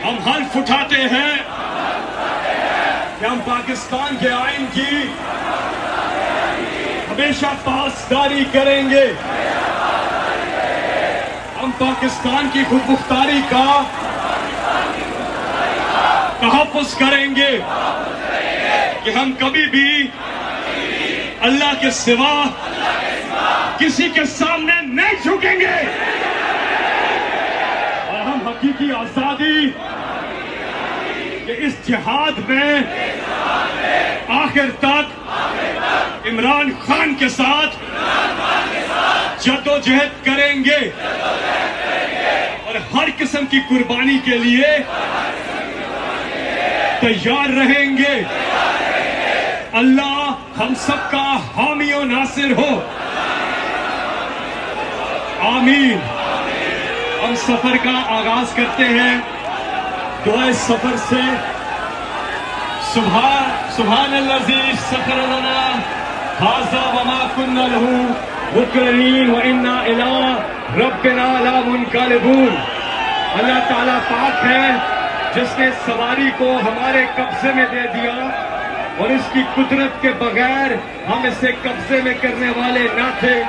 ہم حلف اٹھاتے ہیں کہ ہم پاکستان کے آئین کی ہمیشہ پاسداری کریں گے. ہم پاکستان کی خود مختاری کا تحفظ کریں گے کہ ہم کبھی بھی اللہ کے سوا کسی کے سامنے نہیں جھکیں گے اور ہم حقیقی آزادی کہ اس جہاد میں آخر تک عمران خان کے ساتھ جدوجہد کریں گے اور ہر قسم کی قربانی کے لیے تیار رہیں گے. اللہ ہم سب کا حامی و ناصر ہو. آمین. ہم سفر کا آغاز کرتے ہیں دعائے سفر سے. سبحان الذی سخر لنا ھذا وما كنا له مقرنین وإنا إلی ربنا لمنقلبون. اللہ تعالیٰ پاک ہے جس نے سواری کو ہمارے قبضے میں دے دیا اور اس کی قدرت کے بغیر ہم اسے قبضے میں کرنے والے نہ تھے.